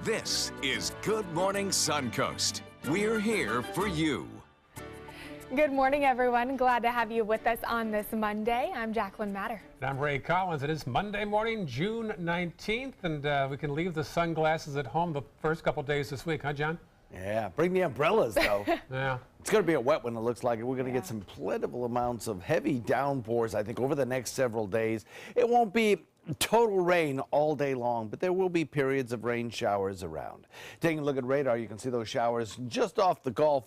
This is Good Morning Suncoast. We're here for you. Good morning, everyone. Glad to have you with us on this Monday. I'm Jacqueline Matter. And I'm Ray Collins. It is Monday morning, June 19th, and we can leave the sunglasses at home the first couple days this week, huh, John? Yeah, bring the umbrellas, though. Yeah. It's going to be a wet one, it looks like. We're going to get some plentiful amounts of heavy downpours, I think, over the next several days. It won't be total rain all day long, but there will be periods of rain showers around. Taking a look at radar, you can see those showers just off the Gulf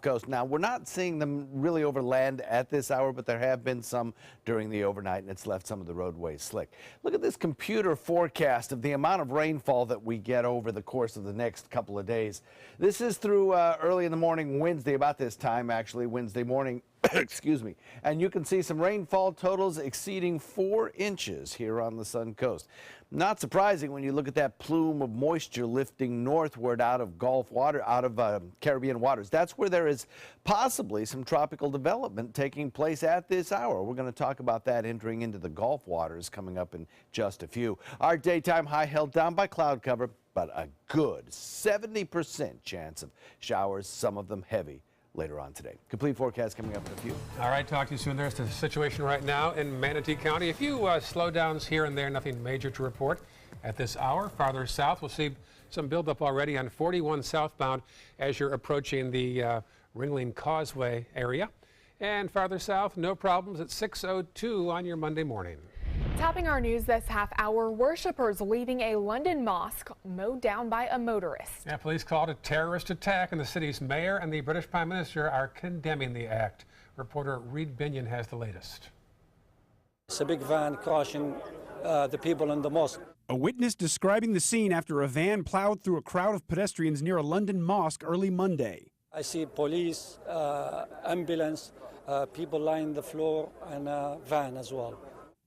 Coast. Now, we're not seeing them really over land at this hour, but there have been some during the overnight, and it's left some of the roadways slick. Look at this computer forecast of the amount of rainfall that we get over the course of the next couple of days. This is through early in the morning, Wednesday, about this time, actually, Wednesday morning. Excuse me. And you can see some rainfall totals exceeding 4 inches here on the Suncoast. Not surprising when you look at that plume of moisture lifting northward out of Caribbean waters. That's where there is possibly some tropical development taking place at this hour. We're going to talk about that entering into the Gulf waters coming up in just a few. Our daytime high held down by cloud cover, but a good 70% chance of showers, some of them heavy, later on today. Complete forecast coming up in a few. All right, talk to you soon. There's the situation right now in Manatee County. A few slowdowns here and there, nothing major to report at this hour. Farther south, we'll see some buildup already on 41 southbound as you're approaching the Ringling Causeway area. And farther south, no problems at 6:02 on your Monday morning. Topping our news this half hour, worshippers leaving a London mosque mowed down by a motorist. Yeah, police called a terrorist attack, and the city's mayor and the British Prime Minister are condemning the act. Reporter Reed Binion has the latest. It's a big van crashing the people in the mosque. A witness describing the scene after a van plowed through a crowd of pedestrians near a London mosque early Monday. I see police, ambulance, people lying on the floor, and a van as well.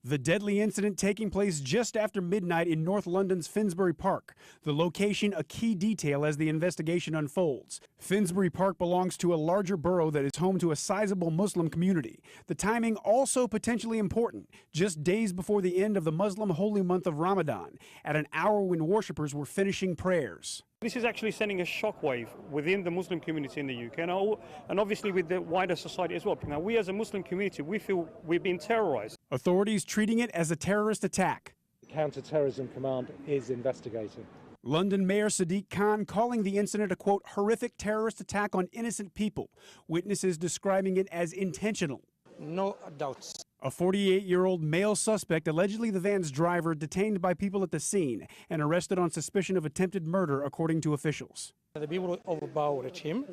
The deadly incident taking place just after midnight in North London's Finsbury Park. The location a key detail as the investigation unfolds. Finsbury Park belongs to a larger borough that is home to a sizable Muslim community. The timing also potentially important, just days before the end of the Muslim holy month of Ramadan, at an hour when worshippers were finishing prayers. This is actually sending a shockwave within the Muslim community in the UK and obviously with the wider society as well. Now, we as a Muslim community, we feel we've been terrorized. Authorities treating it as a terrorist attack. The Counter-Terrorism Command is investigating. London Mayor Sadiq Khan calling the incident a, quote, horrific terrorist attack on innocent people. Witnesses describing it as intentional. No doubts. A 48-year-old male suspect, allegedly the van's driver, detained by people at the scene and arrested on suspicion of attempted murder, according to officials. The people overpowered him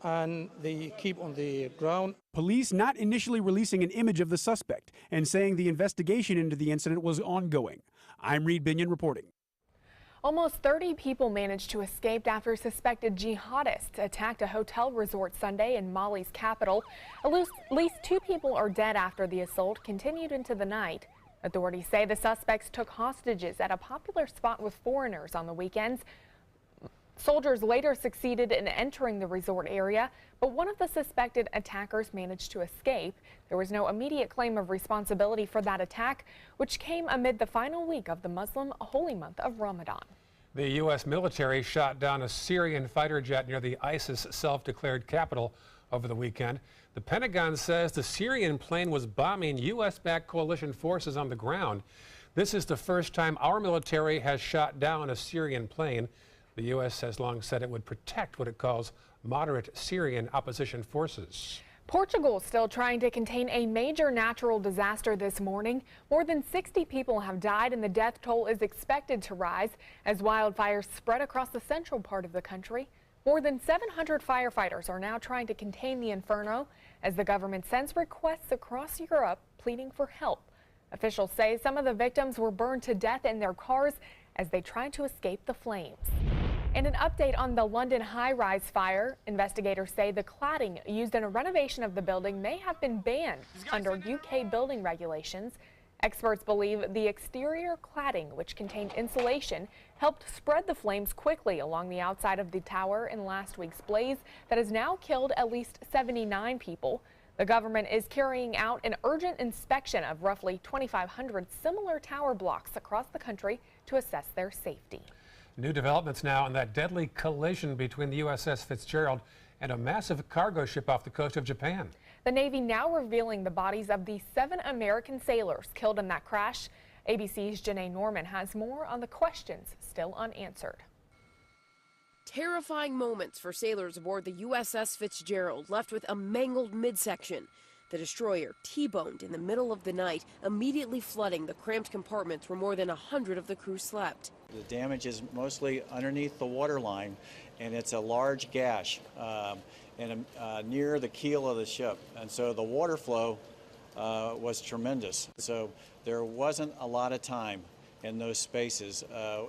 and they keep on the ground. Police not initially releasing an image of the suspect and saying the investigation into the incident was ongoing. I'm Reed Binion reporting. Almost 30 people managed to escape after suspected jihadists attacked a hotel resort Sunday in Mali's capital. At least 2 people are dead after the assault continued into the night. Authorities say the suspects took hostages at a popular spot with foreigners on the weekends. Soldiers later succeeded in entering the resort area, but one of the suspected attackers managed to escape. There was no immediate claim of responsibility for that attack, which came amid the final week of the Muslim holy month of Ramadan. The U.S. military shot down a Syrian fighter jet near the ISIS self-declared capital over the weekend. The Pentagon says the Syrian plane was bombing U.S.-backed coalition forces on the ground. This is the first time our military has shot down a Syrian plane. The U.S. has long said it would protect what it calls moderate Syrian opposition forces. Portugal is still trying to contain a major natural disaster this morning. More than 60 people have died and the death toll is expected to rise as wildfires spread across the central part of the country. More than 700 firefighters are now trying to contain the inferno as the government sends requests across Europe pleading for help. Officials say some of the victims were burned to death in their cars as they tried to escape the flames. And an update on the London high-rise fire. Investigators say the cladding used in a renovation of the building may have been banned under UK building regulations. Experts believe the exterior cladding, which contained insulation, helped spread the flames quickly along the outside of the tower in last week's blaze that has now killed at least 79 people. The government is carrying out an urgent inspection of roughly 2,500 similar tower blocks across the country to assess their safety. New developments now on that deadly collision between the USS Fitzgerald and a massive cargo ship off the coast of Japan. The Navy now revealing the bodies of the 7 American sailors killed in that crash. ABC's Janae Norman has more on the questions still unanswered. Terrifying moments for sailors aboard the USS Fitzgerald, left with a mangled midsection. The destroyer T-boned in the middle of the night, immediately flooding the cramped compartments where more than 100 of the crew slept. The damage is mostly underneath the waterline, and it's a large gash near the keel of the ship. And so the water flow was tremendous. So there wasn't a lot of time in those spaces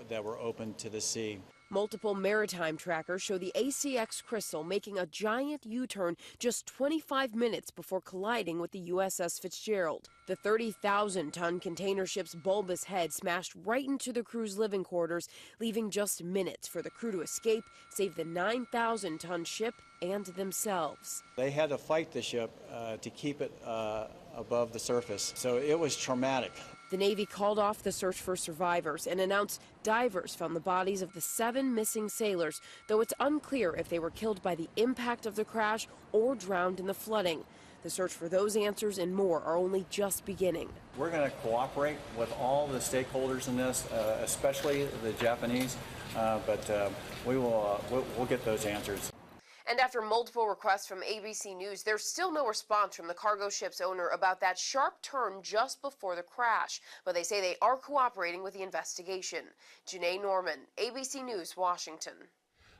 that were open to the sea. Multiple maritime trackers show the ACX Crystal making a giant U-turn just 25 minutes before colliding with the USS Fitzgerald. The 30,000-ton container ship's bulbous head smashed right into the crew's living quarters, leaving just minutes for the crew to escape, save the 9,000-ton ship and themselves. They had to fight the ship to keep it above the surface, so it was traumatic. The Navy called off the search for survivors and announced divers found the bodies of the 7 missing sailors, though it's unclear if they were killed by the impact of the crash or drowned in the flooding. The search for those answers and more are only just beginning. We're going to cooperate with all the stakeholders in this, especially the Japanese, but we'll get those answers. And after multiple requests from ABC News, there's still no response from the cargo ship's owner about that sharp turn just before the crash. But they say they are cooperating with the investigation. Janae Norman, ABC News, Washington.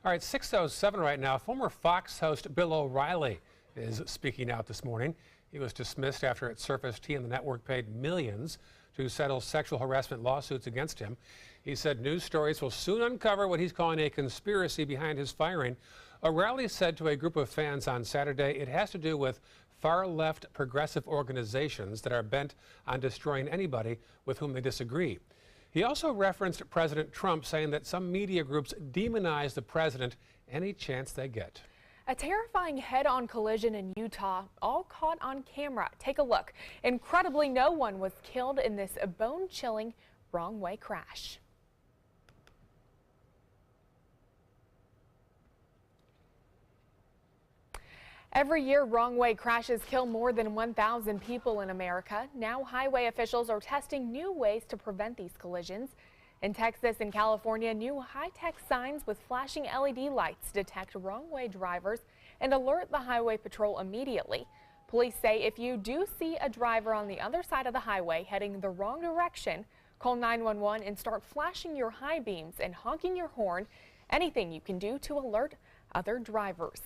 All right, 6:07 right now. Former Fox host Bill O'Reilly is speaking out this morning. He was dismissed after it surfaced he and the network paid millions to settle sexual harassment lawsuits against him. He said news stories will soon uncover what he's calling a conspiracy behind his firing. O'Reilly said to a group of fans on Saturday it has to do with far-left progressive organizations that are bent on destroying anybody with whom they disagree. He also referenced President Trump, saying that some media groups demonize the president any chance they get. A terrifying head-on collision in Utah, all caught on camera. Take a look. Incredibly, no one was killed in this bone-chilling wrong-way crash. Every year, wrong-way crashes kill more than 1,000 people in America. Now, highway officials are testing new ways to prevent these collisions. In Texas and California, new high-tech signs with flashing LED lights detect wrong-way drivers and alert the highway patrol immediately. Police say if you do see a driver on the other side of the highway heading the wrong direction, call 911 and start flashing your high beams and honking your horn. Anything you can do to alert other drivers.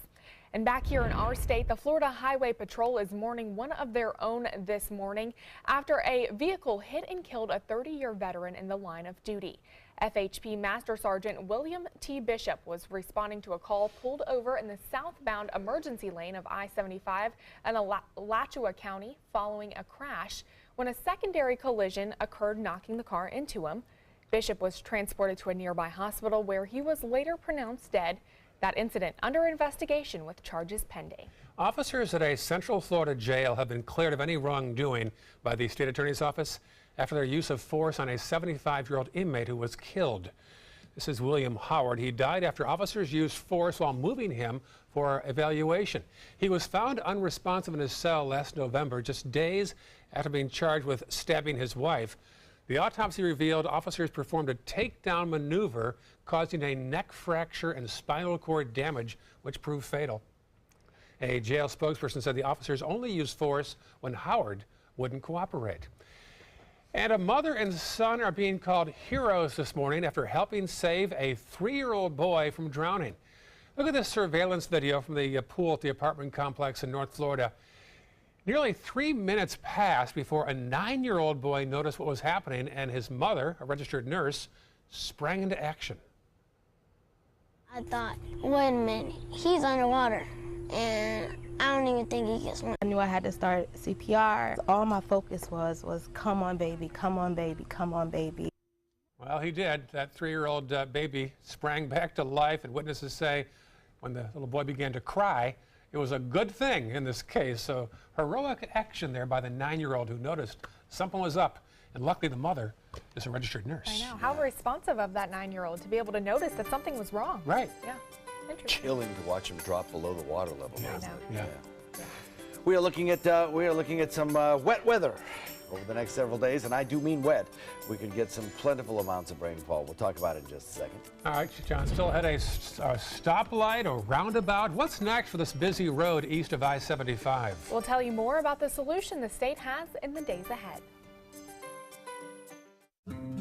And back here in our state, the Florida Highway Patrol is mourning one of their own this morning after a vehicle hit and killed a 30-year veteran in the line of duty. FHP Master Sergeant William T. Bishop was responding to a call pulled over in the southbound emergency lane of I-75 in Alachua County following a crash when a secondary collision occurred, knocking the car into him. Bishop was transported to a nearby hospital where he was later pronounced dead. That incident under investigation with charges pending. Officers at a Central Florida jail have been cleared of any wrongdoing by the state attorney's office after their use of force on a 75-year-old inmate who was killed. This is William Howard. He died after officers used force while moving him for evaluation. He was found unresponsive in his cell last November, just days after being charged with stabbing his wife. The autopsy revealed officers performed a takedown maneuver, causing a neck fracture and spinal cord damage, which proved fatal. A jail spokesperson said the officers only used force when Howard wouldn't cooperate. And a mother and son are being called heroes this morning after helping save a 3-year-old boy from drowning. Look at this surveillance video from the pool at the apartment complex in North Florida. Nearly 3 minutes passed before a 9-year-old boy noticed what was happening, and his mother, a registered nurse, sprang into action. I thought, wait a minute, he's underwater, and I don't even think he can swim. I knew I had to start CPR. All my focus was come on, baby, come on, baby, come on, baby. Well, he did. That 3-year-old baby sprang back to life, and witnesses say when the little boy began to cry, it was a good thing in this case. So heroic action there by the 9-year-old who noticed something was up And luckily, the mother is a registered nurse. I know. How responsive of that 9-year-old to be able to notice that something was wrong. Right. Yeah. Interesting. Chilling to watch him drop below the water level. I know. Yeah. We are looking at some wet weather over the next several days, and I do mean wet. We could get some plentiful amounts of rainfall. We'll talk about it in just a second. All right, John, still ahead a stoplight or roundabout. What's next for this busy road east of I-75? We'll tell you more about the solution the state has in the days ahead.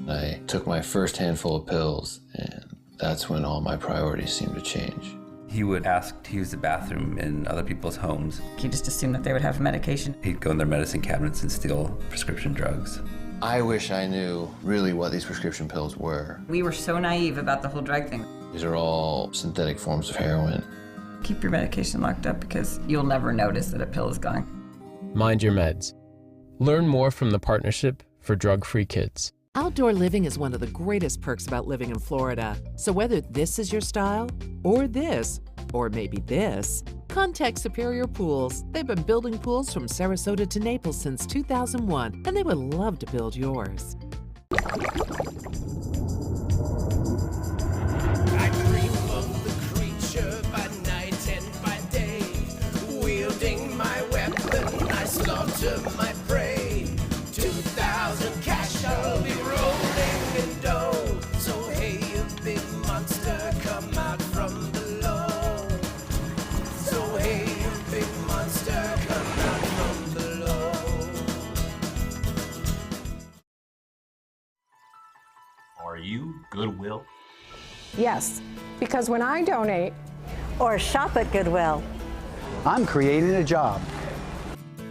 I took my first handful of pills, and that's when all my priorities seemed to change. He would ask to use the bathroom in other people's homes. He just assumed that they would have medication. He'd go in their medicine cabinets and steal prescription drugs. I wish I knew really what these prescription pills were. We were so naive about the whole drug thing. These are all synthetic forms of heroin. Keep your medication locked up because you'll never notice that a pill is gone. Mind your meds. Learn more from the Partnership for Drug-Free Kids. Outdoor living is one of the greatest perks about living in Florida. So whether this is your style, or this, or maybe this, contact Superior Pools. They've been building pools from Sarasota to Naples since 2001, and they would love to build yours. I dream of the creature by night and by day. Wielding my weapon, I slaughter my prey. 2,000 cash, I'll be rolling in dough. So hey, you big monster, come out from below. So hey, you big monster, come out from below. Are you Goodwill? Yes, because when I donate or shop at Goodwill, I'm creating a job.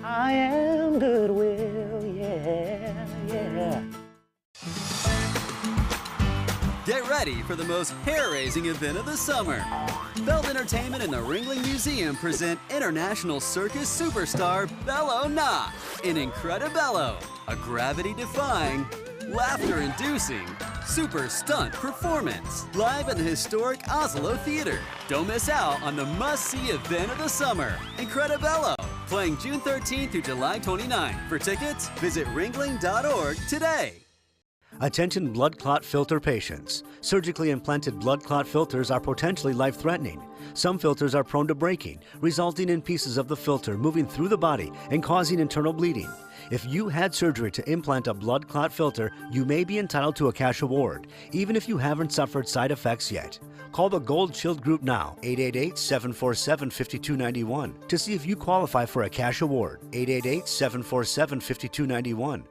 I am Goodwill, yeah, yeah. Get ready for the most hair-raising event of the summer. Belt Entertainment and the Ringling Museum present international circus superstar Bello Nah in Incredibello, a gravity-defying, laughter-inducing, super stunt performance live at the historic Oslo Theater. Don't miss out on the must-see event of the summer, Incredibello, playing June 13th through July 29th. For tickets, visit ringling.org today. Attention blood clot filter patients. Surgically implanted blood clot filters are potentially life-threatening. Some filters are prone to breaking, resulting in pieces of the filter moving through the body and causing internal bleeding. If you had surgery to implant a blood clot filter, you may be entitled to a cash award, even if you haven't suffered side effects yet. Call the Gold Shield Group now, 888-747-5291, to see if you qualify for a cash award, 888-747-5291.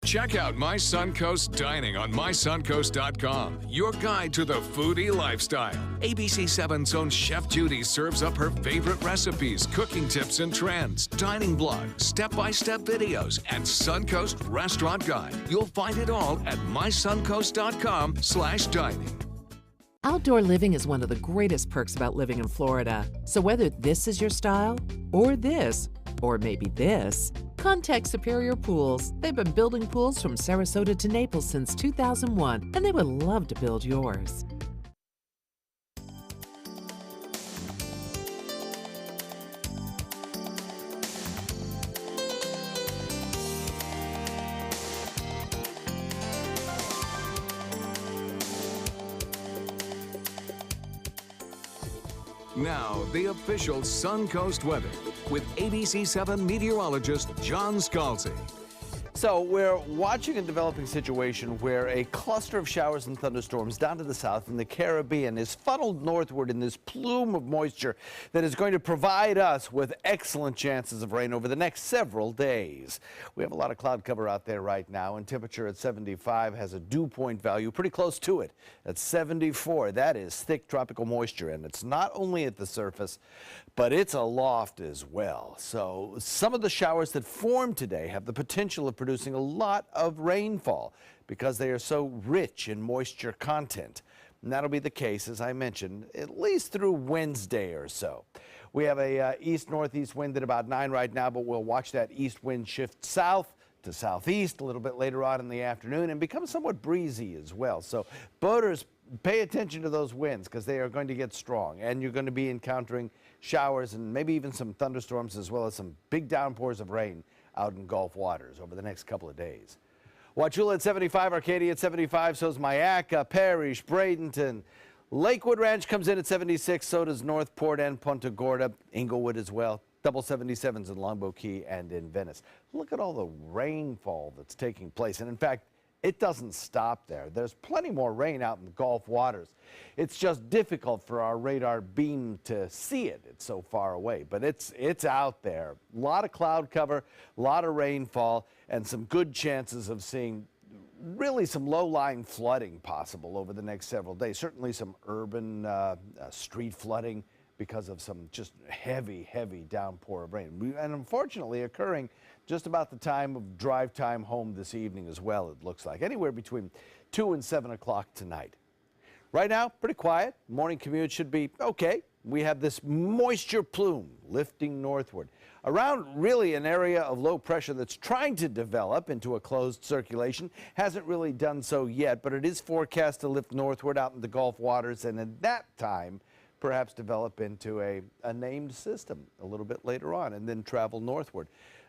Check out My Suncoast Dining on mysuncoast.com, your guide to the foodie lifestyle. ABC7's own Chef Judy serves up her favorite recipes, cooking tips and trends, dining blogs, step-by-step videos, and Suncoast Restaurant Guide. You'll find it all at mysuncoast.com/dining. Outdoor living is one of the greatest perks about living in Florida. So whether this is your style, or this, or maybe this, contact Superior Pools. They've been building pools from Sarasota to Naples since 2001, and they would love to build yours. Now, the official Suncoast weather with ABC7 meteorologist John Scalzi. So we're watching a developing situation where a cluster of showers and thunderstorms down to the south in the Caribbean is funneled northward in this plume of moisture that is going to provide us with excellent chances of rain over the next several days. We have a lot of cloud cover out there right now, and temperature at 75 has a dew point value pretty close to it at 74. That is thick tropical moisture, and it's not only at the surface, but it's aloft as well. So some of the showers that form today have the potential of producing a lot of rainfall because they are so rich in moisture content. And that'll be the case, as I mentioned, at least through Wednesday or so. We have a east-northeast wind at about 9 right now, but we'll watch that east wind shift south to southeast a little bit later on in the afternoon and become somewhat breezy as well. So boaters, pay attention to those winds because they are going to get strong, and you're going to be encountering showers and maybe even some thunderstorms as well as some big downpours of rain out in Gulf waters over the next couple of days. Wauchula at 75, Arcadia at 75, so's Mayaca, Parrish, Bradenton. Lakewood Ranch comes in at 76, so does Northport and Punta Gorda, Inglewood as well. Double 77s in Longboat Key and in Venice. Look at all the rainfall that's taking place. And in fact, it doesn't stop there. There's plenty more rain out in the Gulf waters. It's just difficult for our radar beam to see it. It's so far away, but it's out there. A lot of cloud cover, a lot of rainfall, and some good chances of seeing really some low-lying flooding possible over the next several days. Certainly some urban street flooding because of some just heavy downpour of rain. And unfortunately occurring just about the time of drive time home this evening as well, it looks like. Anywhere between 2 and 7 o'clock tonight. Right now, pretty quiet. Morning commute should be okay. We have this moisture plume lifting northward around really an area of low pressure that's trying to develop into a closed circulation. Hasn't really done so yet, but it is forecast to lift northward out in the Gulf waters, and at that time perhaps develop into a named system a little bit later on and then travel northward.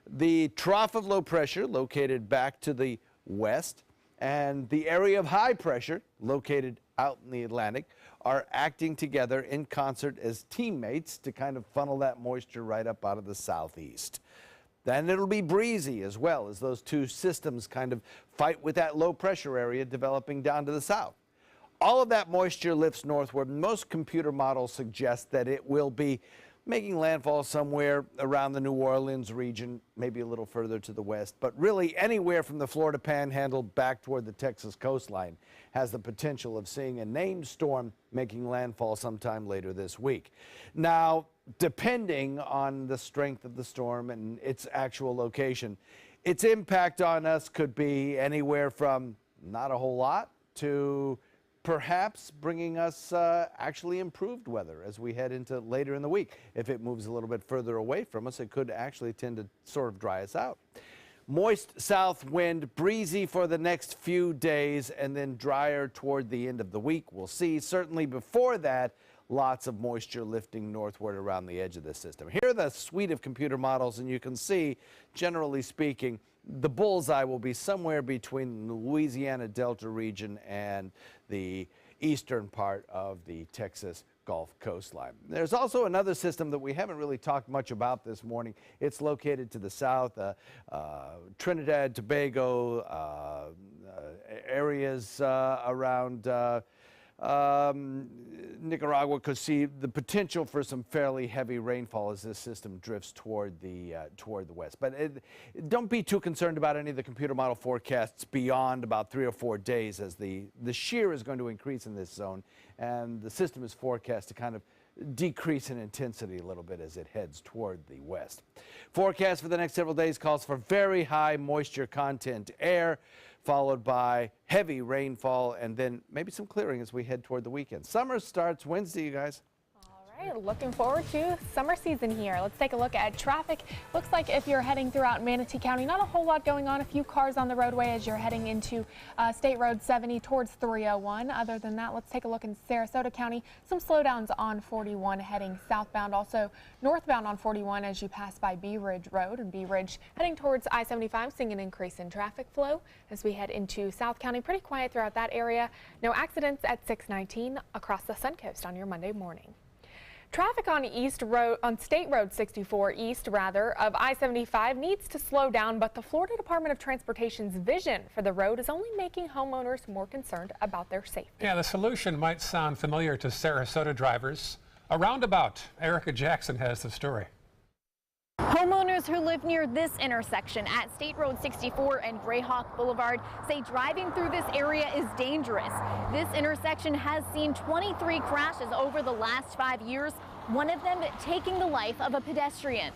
The trough of low pressure located back to the west and the area of high pressure located out in the Atlantic are acting together in concert as teammates to kind of funnel that moisture right up out of the southeast. Then it'll be breezy as well as those two systems kind of fight with that low pressure area developing down to the south. All of that moisture lifts northward. Most computer models suggest that it will be making landfall somewhere around the New Orleans region, maybe a little further to the west, but really anywhere from the Florida Panhandle back toward the Texas coastline has the potential of seeing a named storm making landfall sometime later this week. Now, depending on the strength of the storm and its actual location, its impact on us could be anywhere from not a whole lot to perhaps bringing us actually improved weather as we head into later in the week. If it moves a little bit further away from us, it could actually tend to sort of dry us out. Moist south wind, breezy for the next few days, and then drier toward the end of the week. We'll see. Certainly before that, lots of moisture lifting northward around the edge of the system. Here are the suite of computer models, and you can see, generally speaking, the bullseye will be somewhere between the Louisiana Delta region and the eastern part of the Texas Gulf coastline. There's also another system that we haven't really talked much about this morning. It's located to the south, Trinidad, Tobago, areas around Nicaragua could see the potential for some fairly heavy rainfall as this system drifts toward the west. But don't be too concerned about any of the computer model forecasts beyond about 3 or 4 days, as the shear is going to increase in this zone, and the system is forecast to kind of decrease in intensity a little bit as it heads toward the west. Forecast for the next several days calls for very high moisture content air, followed by heavy rainfall and then maybe some clearing as we head toward the weekend. Summer starts Wednesday, you guys. All right, looking forward to summer season here. Let's take a look at traffic. Looks like if you're heading throughout Manatee County, not a whole lot going on. A few cars on the roadway as you're heading into State Road 70 towards 301. Other than that, let's take a look in Sarasota County. Some slowdowns on 41 heading southbound. Also northbound on 41 as you pass by Bee Ridge Road, and Bee Ridge heading towards I-75, seeing an increase in traffic flow as we head into South County. Pretty quiet throughout that area. No accidents at 619 across the Suncoast on your Monday morning. Traffic on State Road 64 east of I-75 needs to slow down, but the Florida Department of Transportation's vision for the road is only making homeowners more concerned about their safety. Yeah, the solution might sound familiar to Sarasota drivers. A roundabout. Erica Jackson has the story. Homeowners who live near this intersection at State Road 64 and Grayhawk Boulevard say driving through this area is dangerous. This intersection has seen 23 crashes over the last 5 years, one of them taking the life of a pedestrian.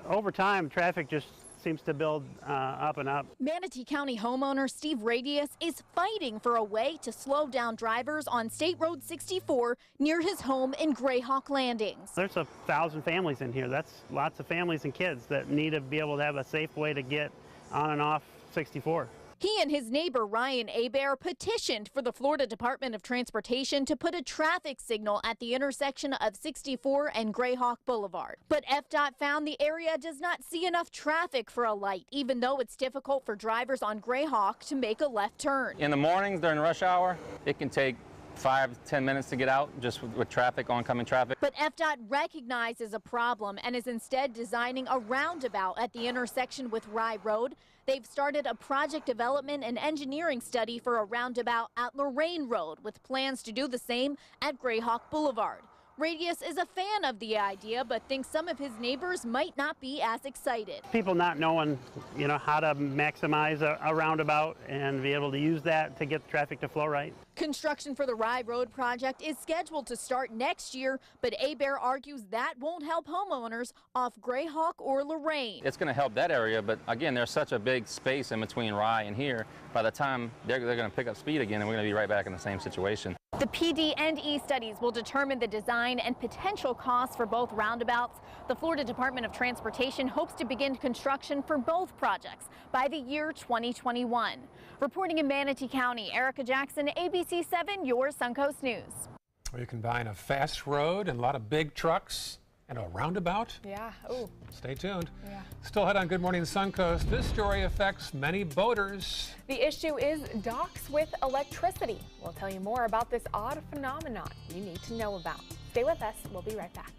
Over time, traffic just seems to build up and up. Manatee County homeowner Steve Radius is fighting for a way to slow down drivers on State Road 64 near his home in Grayhawk Landings. There's 1,000 families in here. That's lots of families and kids that need to be able to have a safe way to get on and off 64. He and his neighbor Ryan Abair petitioned for the Florida Department of Transportation to put a traffic signal at the intersection of 64 and Grayhawk Boulevard. But FDOT found the area does not see enough traffic for a light, even though it's difficult for drivers on Grayhawk to make a left turn. In the mornings during rush hour, it can take 5 to 10 minutes to get out just with traffic, oncoming traffic. But FDOT recognizes a problem and is instead designing a roundabout at the intersection with Rye Road. They've started a project development and engineering study for a roundabout at Lorraine Road with plans to do the same at Grayhawk Boulevard. Radius is a fan of the idea, but thinks some of his neighbors might not be as excited. People not knowing, how to maximize a roundabout and be able to use that to get traffic to flow right. Construction for the Rye Road project is scheduled to start next year, but Abair argues that won't help homeowners off Grayhawk or Lorraine. It's going to help that area, but again, there's such a big space in between Rye and here. By the time they're going to pick up speed again, and we're going to be right back in the same situation. The PD&E studies will determine the design and potential costs for both roundabouts. The Florida Department of Transportation hopes to begin construction for both projects by the year 2021. Reporting in Manatee County, Erica Jackson, ABC 7, your Suncoast News. Well, you combine a fast road and a lot of big trucks and a roundabout. Yeah. Ooh. Stay tuned. Yeah. Still ahead on Good Morning Suncoast. This story affects many boaters. The issue is docks with electricity. We'll tell you more about this odd phenomenon you need to know about. Stay with us. We'll be right back.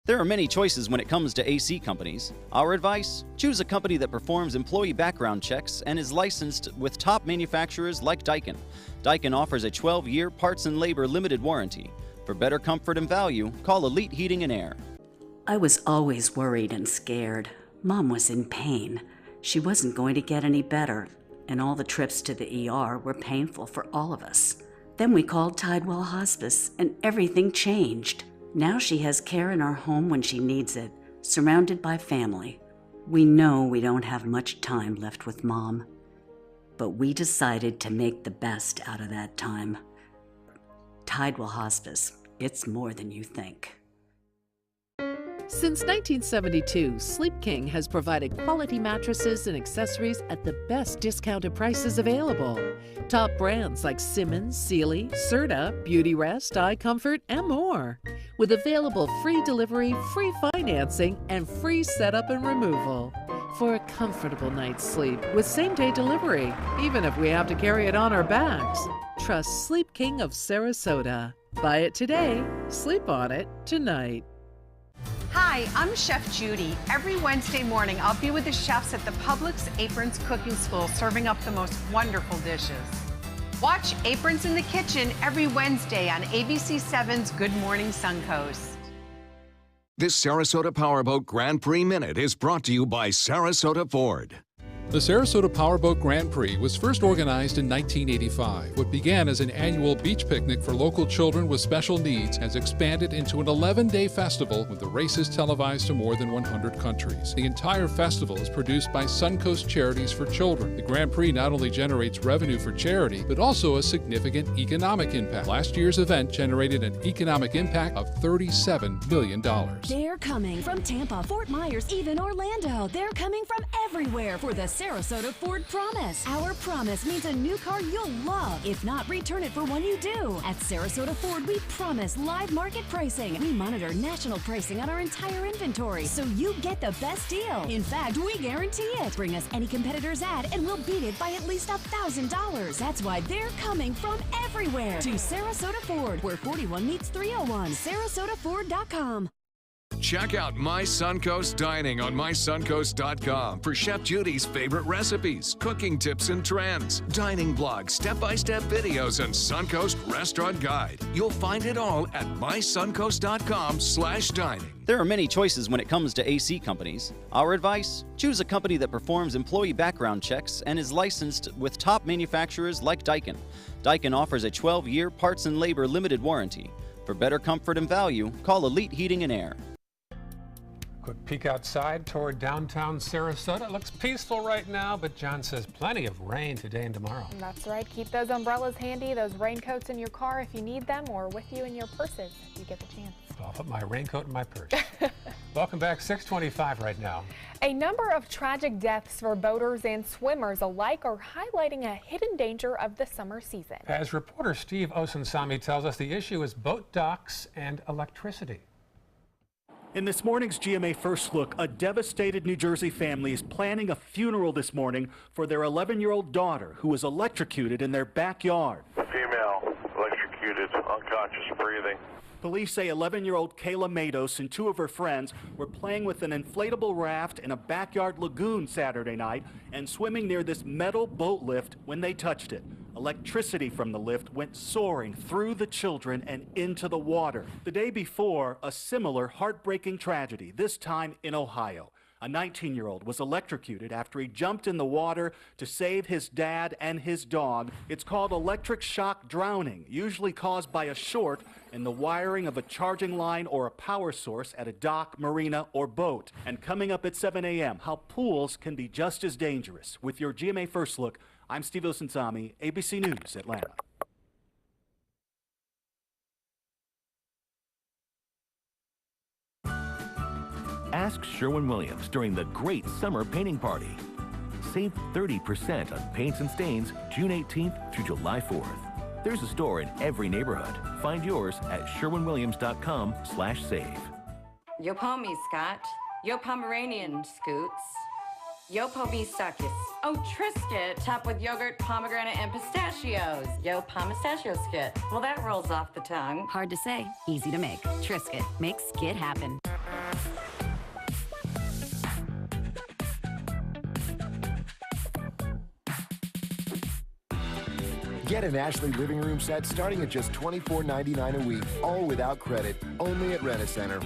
There are many choices when it comes to AC companies. Our advice? Choose a company that performs employee background checks and is licensed with top manufacturers like Daikin. Daikin offers a 12-year parts and labor limited warranty. For better comfort and value, call Elite Heating and Air. I was always worried and scared. Mom was in pain. She wasn't going to get any better, and all the trips to the ER were painful for all of us. Then we called Tidewell Hospice, and everything changed. Now she has care in our home when she needs it, surrounded by family. We know we don't have much time left with Mom, but we decided to make the best out of that time. Tidewell Hospice, it's more than you think. Since 1972, Sleep King has provided quality mattresses and accessories at the best discounted prices available. Top brands like Simmons, Sealy, Serta, Beautyrest, iComfort, and more. With available free delivery, free financing, and free setup and removal. For a comfortable night's sleep with same-day delivery, even if we have to carry it on our backs. Trust Sleep King of Sarasota. Buy it today, sleep on it tonight. Hi, I'm Chef Judy. Every Wednesday morning, I'll be with the chefs at the Publix Aprons Cooking School serving up the most wonderful dishes. Watch Aprons in the Kitchen every Wednesday on ABC 7's Good Morning Suncoast. This Sarasota Powerboat Grand Prix Minute is brought to you by Sarasota Ford. The Sarasota Powerboat Grand Prix was first organized in 1985. What began as an annual beach picnic for local children with special needs has expanded into an 11-day festival with the races televised to more than 100 countries. The entire festival is produced by Suncoast Charities for Children. The Grand Prix not only generates revenue for charity, but also a significant economic impact. Last year's event generated an economic impact of $37 million. They're coming from Tampa, Fort Myers, even Orlando. They're coming from everywhere for the Sarasota Ford Promise. Our promise means a new car you'll love. If not, return it for one you do. At Sarasota Ford, we promise live market pricing. We monitor national pricing on our entire inventory, so you get the best deal. In fact, we guarantee it. Bring us any competitor's ad, and we'll beat it by at least $1,000. That's why they're coming from everywhere to Sarasota Ford, where 41 meets 301. SarasotaFord.com. Check out My Suncoast Dining on mysuncoast.com for Chef Judy's favorite recipes, cooking tips and trends, dining blogs, step-by-step videos, and Suncoast Restaurant Guide. You'll find it all at mysuncoast.com/dining. There are many choices when it comes to AC companies. Our advice? Choose a company that performs employee background checks and is licensed with top manufacturers like Daikin. Daikin offers a 12-year parts and labor limited warranty. For better comfort and value, call Elite Heating and Air. Quick peek outside toward downtown Sarasota. It looks peaceful right now, but John says plenty of rain today and tomorrow. That's right. Keep those umbrellas handy, those raincoats in your car if you need them, or with you in your purses if you get the chance. I'll put my raincoat in my purse. Welcome back. 6:25 right now. A number of tragic deaths for boaters and swimmers alike are highlighting a hidden danger of the summer season. As reporter Steve Osunsami tells us, the issue is boat docks and electricity. In this morning's GMA First Look, a devastated New Jersey family is planning a funeral this morning for their 11-year-old daughter who was electrocuted in their backyard. The female electrocuted, unconscious, breathing. Police say 11-year-old Kayla Mados and two of her friends were playing with an inflatable raft in a backyard lagoon Saturday night and swimming near this metal boat lift when they touched it. Electricity from the lift went soaring through the children and into the water. The day before, a similar heartbreaking tragedy, this time in Ohio. A 19-year-old was electrocuted after he jumped in the water to save his dad and his dog. It's called electric shock drowning, usually caused by a short in the wiring of a charging line or a power source at a dock, marina, or boat. And coming up at 7 a.m., how pools can be just as dangerous. With your GMA First Look, I'm Steve Osunsami, ABC News, Atlanta. Ask Sherwin-Williams during the Great Summer Painting Party. Save 30% on paints and stains June 18th through July 4th. There's a store in every neighborhood. Find yours at sherwinwilliams.com/save. Yo po mi Scott. Yo Pomeranian Scoots. Yo po mi Stakis. Oh, Triscuit, topped with yogurt, pomegranate, and pistachios. Yo Pomistachio Skit. Well, that rolls off the tongue. Hard to say, easy to make. Triscuit makes skit happen. Get an Ashley living room set starting at just $24.99 a week, all without credit, only at Rent-A-Center.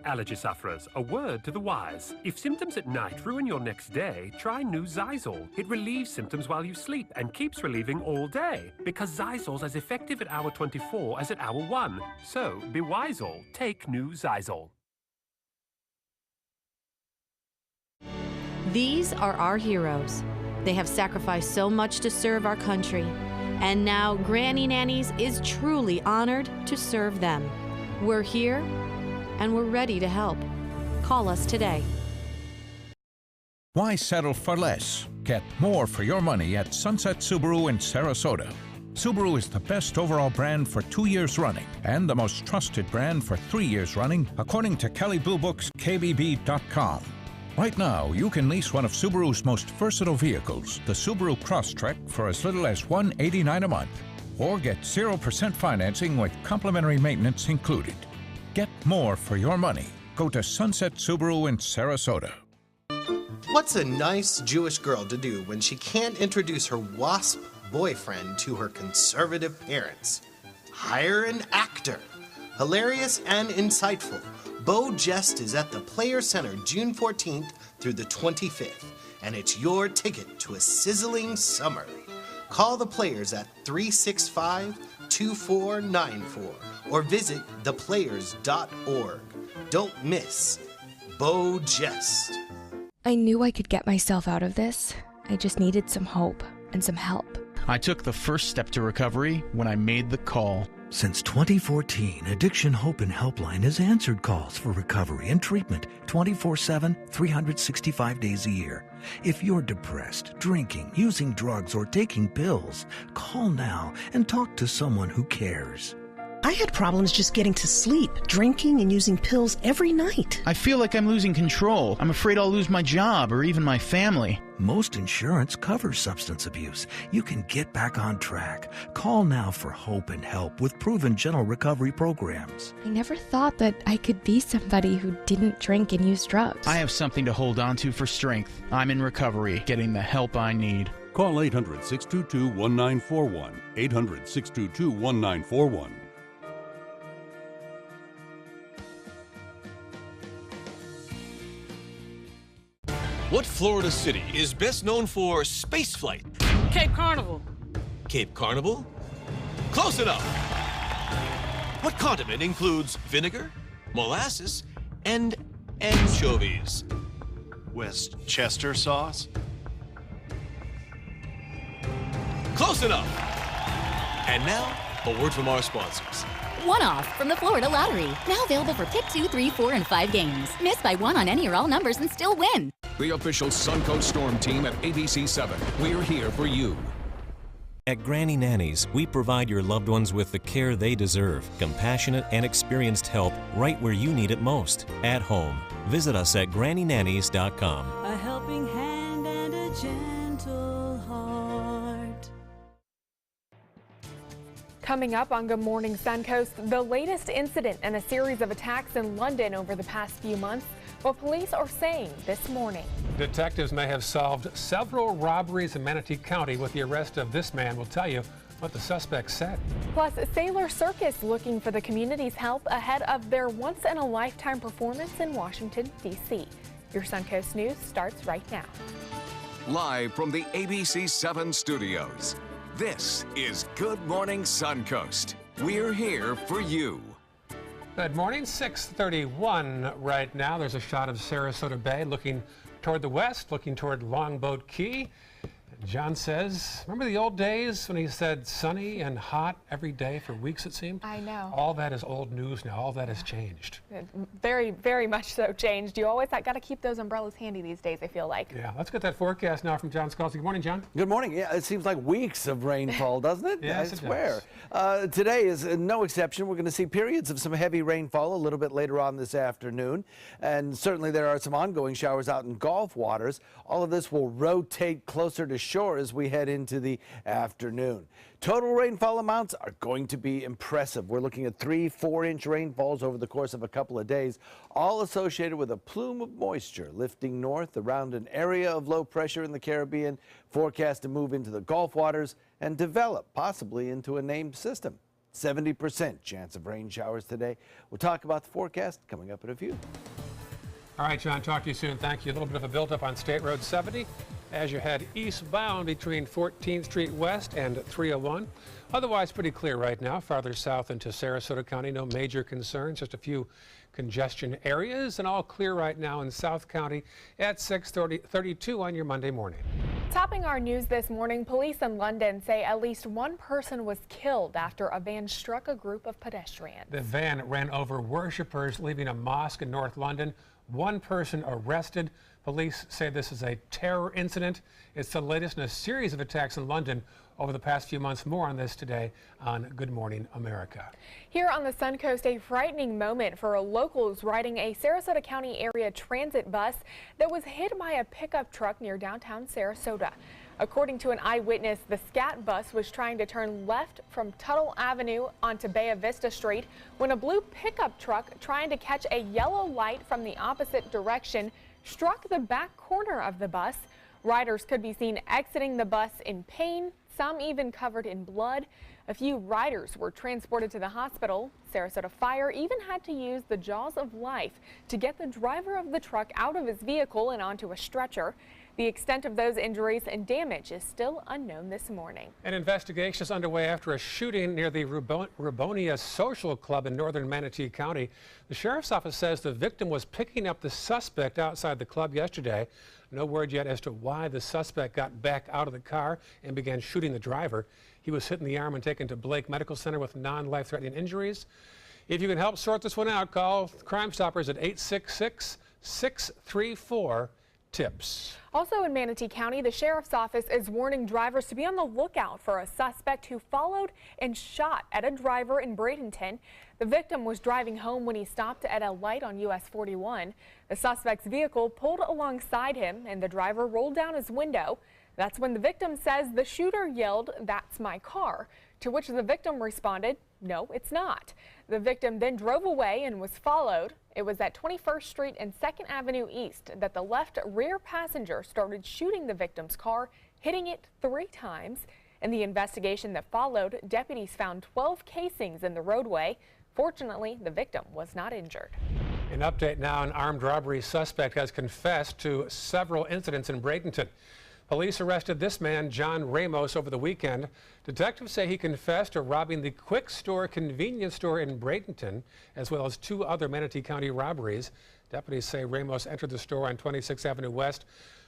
Allergy sufferers, a word to the wise. If symptoms at night ruin your next day, try new Zysol. It relieves symptoms while you sleep and keeps relieving all day. Because Zysol's as effective at hour 24 as at hour 1. So, be Wisol. Take new Zysol. These are our heroes. They have sacrificed so much to serve our country. And now Granny Nannies is truly honored to serve them. We're here, and we're ready to help. Call us today. Why settle for less? Get more for your money at Sunset Subaru in Sarasota. Subaru is the best overall brand for 2 years running and the most trusted brand for 3 years running, according to Kelley Blue Book's KBB.com. Right now, you can lease one of Subaru's most versatile vehicles, the Subaru Crosstrek, for as little as $189 a month, or get 0% financing with complimentary maintenance included. Get more for your money. Go to Sunset Subaru in Sarasota. What's a nice Jewish girl to do when she can't introduce her WASP boyfriend to her conservative parents? Hire an actor. Hilarious and insightful, Bo Jest is at the Players Center June 14th through the 25th, and it's your ticket to a sizzling summer. Call the Players at 365-2494 or visit theplayers.org. Don't miss Bo Jest. I knew I could get myself out of this. I just needed some hope and some help. I took the first step to recovery when I made the call. Since 2014, Addiction Hope and Helpline has answered calls for recovery and treatment 24/7, 365 days a year. If you're depressed, drinking, using drugs, or taking pills, call now and talk to someone who cares. I had problems just getting to sleep, drinking and using pills every night. I feel like I'm losing control. I'm afraid I'll lose my job or even my family. Most insurance covers substance abuse. You can get back on track. Call now for hope and help with proven gentle recovery programs. I never thought that I could be somebody who didn't drink and use drugs. I have something to hold on to for strength. I'm in recovery, getting the help I need. Call 800-622-1941. 800-622-1941. What Florida city is best known for spaceflight? Cape Carnival. Cape Carnival? Close enough. What condiment includes vinegar, molasses, and anchovies? Westchester sauce. Close enough. And now, a word from our sponsors. 1 off from the Florida Lottery. Now available for pick 2, 3, 4, and 5 games. Miss by 1 on any or all numbers and still win. The official Suncoast Storm team at ABC 7. We're here for you. At Granny Nannies, we provide your loved ones with the care they deserve. Compassionate and experienced help right where you need it most. At home. Visit us at GrannyNannies.com. A helping hand and a gentle heart. Coming up on Good Morning Suncoast, the latest incident in a series of attacks in London over the past few months. What police are saying this morning. Detectives may have solved several robberies in Manatee County with the arrest of this man. We'll tell you what the suspect said. Plus, Sailor Circus looking for the community's help ahead of their once-in-a-lifetime performance in Washington, D.C. Your Suncoast News starts right now. Live from the ABC 7 studios, this is Good Morning Suncoast. We're here for you. Good morning, 6:31 right now. There's a shot of Sarasota Bay looking toward the west, looking toward Longboat Key. John says, remember the old days when he said sunny and hot every day for weeks, it seemed? I know. All that is old news now. All that has changed. Very, very much so changed. You always got to keep those umbrellas handy these days, I feel like. Yeah, let's get that forecast now from John Scalzi. Good morning, John. Good morning. Yeah, it seems like weeks of rainfall, doesn't it? Yes, I swear. Today is no exception. We're going to see periods of some heavy rainfall a little bit later on this afternoon. And certainly there are some ongoing showers out in Gulf waters. All of this will rotate closer to shore as we head into the afternoon. Total rainfall amounts are going to be impressive. We're looking at 3-4 inch rainfalls over the course of a couple of days, all associated with a plume of moisture lifting north around an area of low pressure in the Caribbean, forecast to move into the Gulf waters and develop possibly into a named system. 70% chance of rain showers today. We'll talk about the forecast coming up in a few. All right, John, talk to you soon. Thank you. A little bit of a buildup on State Road 70 as you head eastbound between 14th Street West and 301. Otherwise, pretty clear right now. Farther south into Sarasota County, no major concerns, just a few congestion areas, and all clear right now in South County at 6:32 on your Monday morning. Topping our news this morning, police in London say at least one person was killed after a van struck a group of pedestrians. The van ran over worshipers leaving a mosque in North London. One person arrested. Police say this is a terror incident. It's the latest in a series of attacks in London over the past few months. More on this today on Good Morning America. Here on the Suncoast, a frightening moment for locals riding a Sarasota County area transit bus that was hit by a pickup truck near downtown Sarasota. According to an eyewitness, the SCAT bus was trying to turn left from Tuttle Avenue onto Bay Vista Street when a blue pickup truck trying to catch a yellow light from the opposite direction struck the back corner of the bus. Riders could be seen exiting the bus in pain, some even covered in blood. A few riders were transported to the hospital. Sarasota Fire even had to use the jaws of life to get the driver of the truck out of his vehicle and onto a stretcher. The extent of those injuries and damage is still unknown this morning. An investigation is underway after a shooting near the Rubonia Social Club in northern Manatee County. The sheriff's office says the victim was picking up the suspect outside the club yesterday. No word yet as to why the suspect got back out of the car and began shooting the driver. He was hit in the arm and taken to Blake Medical Center with non-life-threatening injuries. If you can help sort this one out, call Crime Stoppers at 866-634-TIPS. Also in Manatee County, the sheriff's office is warning drivers to be on the lookout for a suspect who followed and shot at a driver in Bradenton. The victim was driving home when he stopped at a light on US 41. The suspect's vehicle pulled alongside him and the driver rolled down his window. That's when the victim says the shooter yelled, "That's my car," to which the victim responded, "No, it's not." The victim then drove away and was followed. It was at 21st Street and 2nd Avenue East that the left rear passenger started shooting the victim's car, hitting it 3 times. In the investigation that followed, deputies found 12 casings in the roadway. Fortunately, the victim was not injured. An update now, an armed robbery suspect has confessed to several incidents in Bradenton. Police arrested this man, John Ramos, over the weekend. Detectives say he confessed to robbing the Quick Store convenience store in Bradenton, as well as 2 other Manatee County robberies. Deputies say Ramos entered the store on 26th Avenue West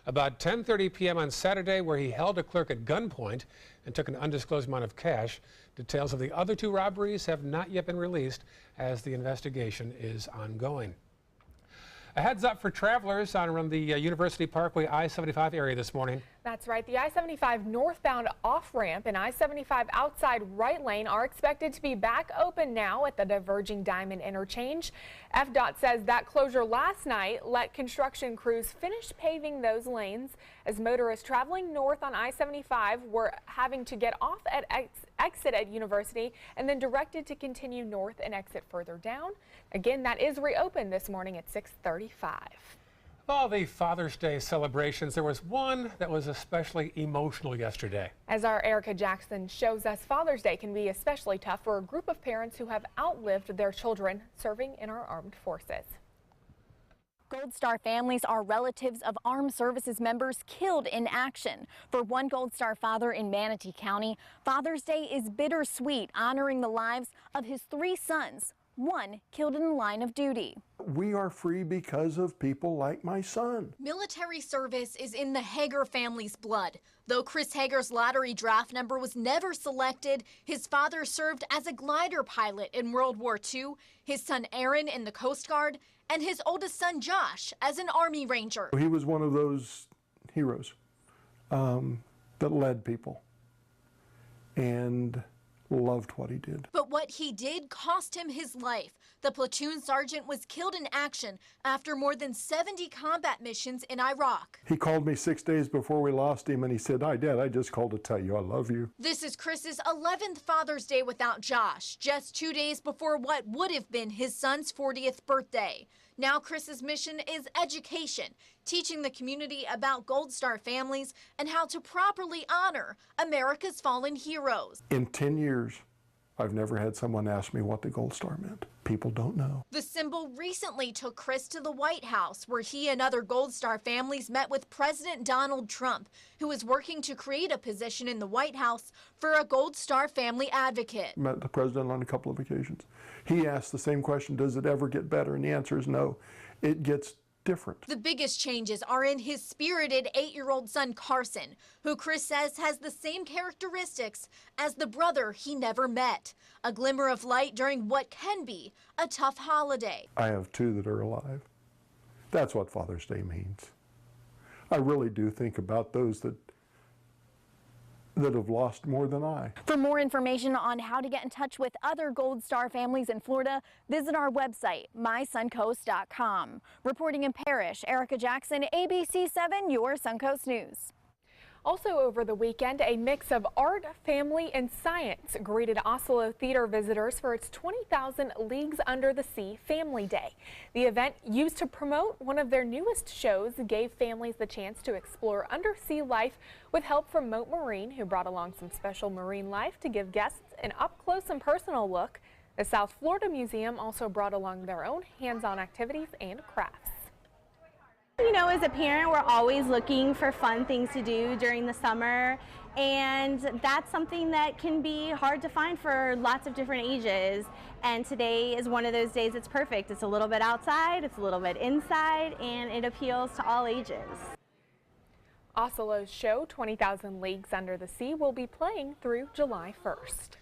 about 10:30 p.m. on Saturday, where he held a clerk at gunpoint and took an undisclosed amount of cash. Details of the other two robberies have not yet been released as the investigation is ongoing. A heads up for travelers on around the University Parkway I-75 area this morning. That's right. The I-75 northbound off-ramp and I-75 outside right lane are expected to be back open now at the diverging Diamond interchange. FDOT says that closure last night let construction crews finish paving those lanes as motorists traveling north on I-75 were having to get off at exit at University and then directed to continue north and exit further down. Again, that is reopened this morning at 6:35. Of all the Father's Day celebrations, there was one that was especially emotional yesterday. As our Erica Jackson shows us, Father's Day can be especially tough for a group of parents who have outlived their children serving in our armed forces. Gold Star families are relatives of armed services members killed in action. For one Gold Star father in Manatee County, Father's Day is bittersweet, honoring the lives of his 3 sons, one killed in the line of duty. We are free because of people like my son. Military service is in the Hager family's blood. Though Chris Hager's lottery draft number was never selected, his father served as a glider pilot in World War II, his son Aaron in the Coast Guard, and his oldest son Josh as an Army Ranger. He was one of those heroes that led people and loved what he did. But what he did cost him his life. The platoon sergeant was killed in action after more than 70 combat missions in Iraq. He called me 6 days before we lost him and he said, "Hi, Dad, I just called to tell you I love you." This is Chris's 11th Father's Day without Josh, just 2 days before what would have been his son's 40th birthday. Now Chris's mission is education, teaching the community about Gold Star families and how to properly honor America's fallen heroes. In 10 years, I've never had someone ask me what the Gold Star meant. People don't know. The symbol recently took Chris to the White House, where he and other Gold Star families met with President Donald Trump, who is working to create a position in the White House for a Gold Star family advocate. Met the president on a couple of occasions. He asked the same question, does it ever get better? And the answer is no. It gets different. The biggest changes are in his spirited 8-year-old son Carson, who Chris says has the same characteristics as the brother he never met. A glimmer of light during what can be a tough holiday. I have 2 that are alive. That's what Father's Day means. I really do think about those that have lost more than I. For more information on how to get in touch with other Gold Star families in Florida, visit our website, mysuncoast.com. Reporting in Parrish, Erica Jackson, ABC 7, your Suncoast News. Also over the weekend, a mix of art, family, and science greeted Oslo Theater visitors for its 20,000 Leagues Under the Sea Family Day. The event, used to promote one of their newest shows, gave families the chance to explore undersea life with help from Moat Marine, who brought along some special marine life to give guests an up-close and personal look. The South Florida Museum also brought along their own hands-on activities and crafts. You know, as a parent, we're always looking for fun things to do during the summer, and that's something that can be hard to find for lots of different ages. And today is one of those days that's perfect. It's a little bit outside, it's a little bit inside, and it appeals to all ages. Oslo's show, 20,000 Leagues Under the Sea, will be playing through July 1st.